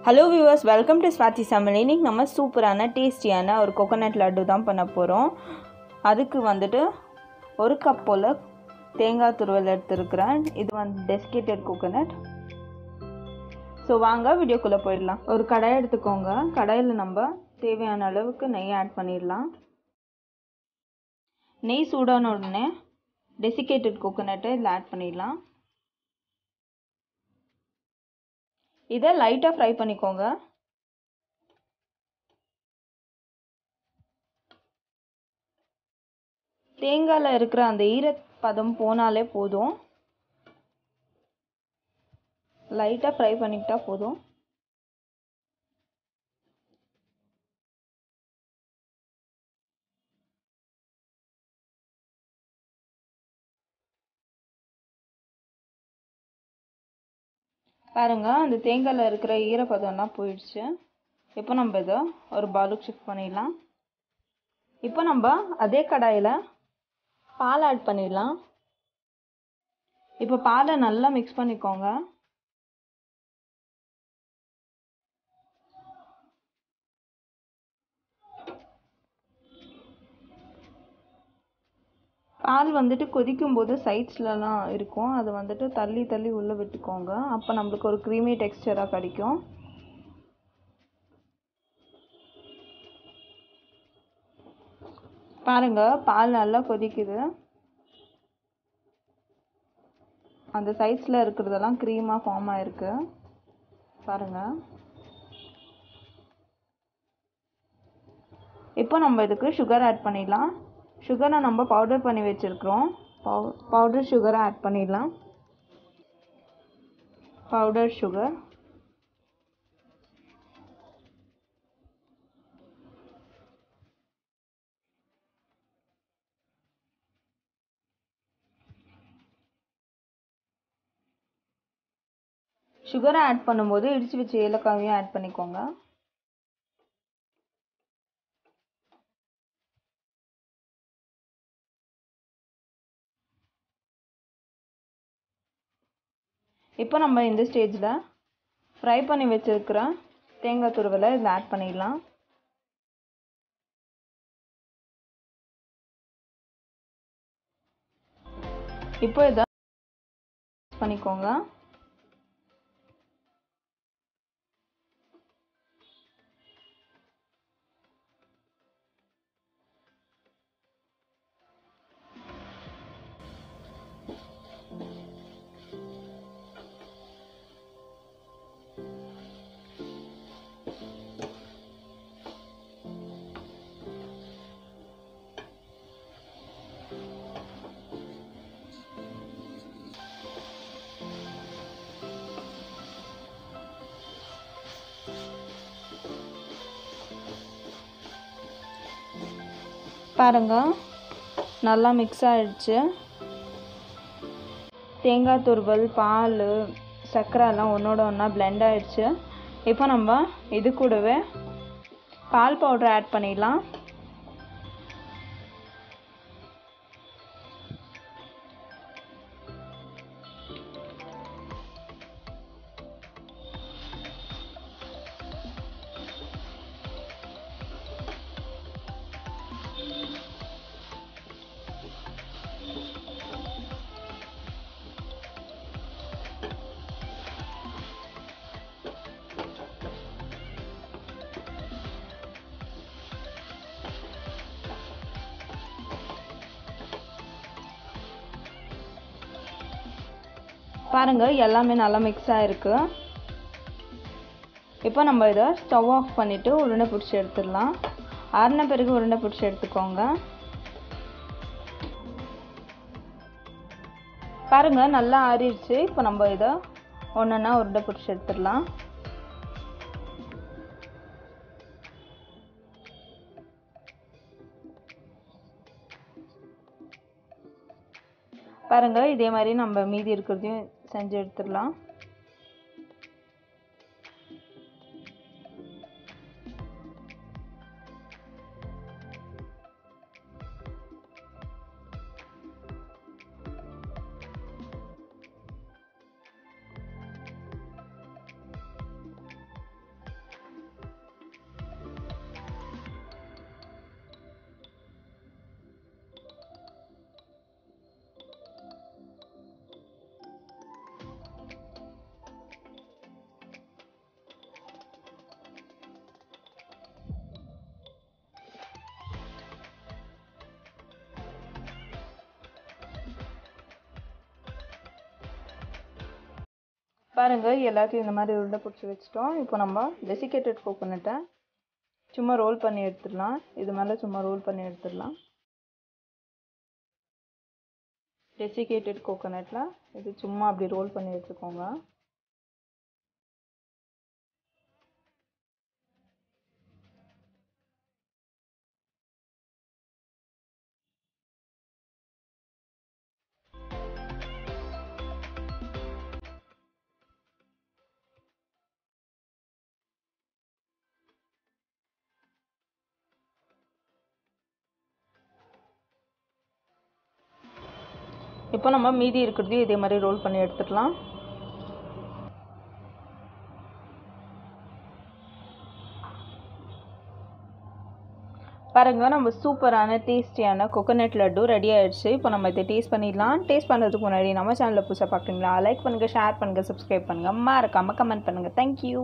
Hello viewers, welcome to swathisamayal. இன்னைக்கு நம்ம சூப்பரான டேஸ்டியான ஒரு கோகனட் லட்டு தான் பண்ண போறோம். அதுக்கு வந்துட்டு 1 கப் போல தேங்காய் துருவல் எடுத்துக்கிறேன். இது வந்து டெசிகேட்டட் கோகனட். சோ வாங்க வீடியோக்குள்ள போயிடலாம். ஒரு கடாய் எடுத்துக்கோங்க. கடாயில நம்ம தேவையான அளவுக்கு நெய் ஆட் பண்ணிடலாம். நெய் சூடான உடனே டெசிகேட்டட் கோகனட்டை இதில் ஆட் பண்ணிடலாம். இதை லைட்டாக ஃப்ரை பண்ணிக்கோங்க. தேங்காயில் இருக்கிற அந்த ஈரப்பதம் போனாலே போதும். லைட்டாக ஃப்ரை பண்ணிக்கிட்டா போதும். பாருங்க, அந்த தேங்காயில் இருக்கிற ஈரப்பதம்லாம் போயிடுச்சு. இப்போ நம்ம இதை ஒரு பவுலுக்கு ஷிஃப்ட் பண்ணிடலாம். இப்போ நம்ம அதே கடாயில் பால் ஆட் பண்ணிடலாம். இப்போ பாலை நல்லா மிக்ஸ் பண்ணிக்கோங்க. பால் வந்துட்டு கொதிக்கும் போது சைட்ஸ்லலாம் இருக்கும், அது வந்துட்டு தள்ளி தள்ளி உள்ளே விட்டுக்கோங்க. அப்போ நம்மளுக்கு ஒரு க்ரீமி டெக்ஸ்டராக கிடைக்கும். பாருங்க, பால் நல்லா கொதிக்குது. அந்த சைட்ஸில் இருக்கிறதெல்லாம் க்ரீமாக ஃபார்ம் ஆயிருக்கு. பாருங்க, இப்போ நம்ம இதுக்கு சுகர் ஆட் பண்ணிடலாம். சுகரை நம்ம பவுடர் பண்ணி வச்சுருக்கிறோம். பவுடர் சுகரை ஆட் பண்ணிடலாம். பவுடர் சுகர், சுகரை ஆட் பண்ணும்போது இடித்து வச்ச ஏலக்காவையும் ஆட் பண்ணிக்கோங்க. இப்போ நம்ம இந்த ஸ்டேஜில் ஃப்ரை பண்ணி வச்சுருக்கிற தேங்காய் துருவலை இதில் ஆட் பண்ணிடலாம். இப்போ இதை பண்ணிக்கோங்க. பாருங்க, நல்லா மிக்ஸ் ஆகிடுச்சு. தேங்காய் துருவல், பால், சர்க்கரைலாம் ஒன்றோட ஒன்றா பிளெண்ட் ஆகிடுச்சு. இப்போ நம்ம இது கூடவே பால் பவுடர் ஆட் பண்ணிடலாம். பாருங்க, எல்லாமே நல்லா மிக்ஸ் ஆகிருக்கு. இப்போ நம்ம இதை ஸ்டவ் ஆஃப் பண்ணிவிட்டு உருண்டை பிடிச்சி எடுத்துடலாம். ஆறின பிறகு உருண்டை பிடிச்சி எடுத்துக்கோங்க. பாருங்க, நல்லா ஆறிடுச்சு. இப்போ நம்ம இதை ஒன்றா உருண்டை பிடிச்சி எடுத்துடலாம். பாருங்க, இதே மாதிரி நம்ம மீதி இருக்கிறதையும் செஞ்சு எடுத்துடலாம். பாருங்கள் எல்லாத்தையும் இந்த மாதிரி உருண்டை பிடிச்சி வச்சிட்டோம். இப்போ நம்ம டெசிகேட்டட் கோகோனட்டை சும்மா ரோல் பண்ணி எடுத்துடலாம். இது மேலே சும்மா ரோல் பண்ணி எடுத்துடலாம். டெசிகேட்டட் கோகோனட்டில் இது சும்மா அப்படி ரோல் பண்ணி எடுத்துக்கோங்க. இப்போ நம்ம மீதி இருக்கிறதையும் இதே மாதிரி ரோல் பண்ணி எடுத்துக்கலாம். பாருங்கள், நம்ம சூப்பரான டேஸ்டியான கோகோனட் லட்டு ரெடி ஆகிடுச்சு. இப்போ நம்ம இதை டேஸ்ட் பண்ணிடலாம். டேஸ்ட் பண்ணுறதுக்கு முன்னாடி நம்ம சேனலில் புதுசாக பார்க்குறீங்களா? லைக் பண்ணுங்கள், ஷேர் பண்ணுங்கள், சப்ஸ்கிரைப் பண்ணுங்கள், மறக்காமல் கமெண்ட் பண்ணுங்கள். தேங்க்யூ.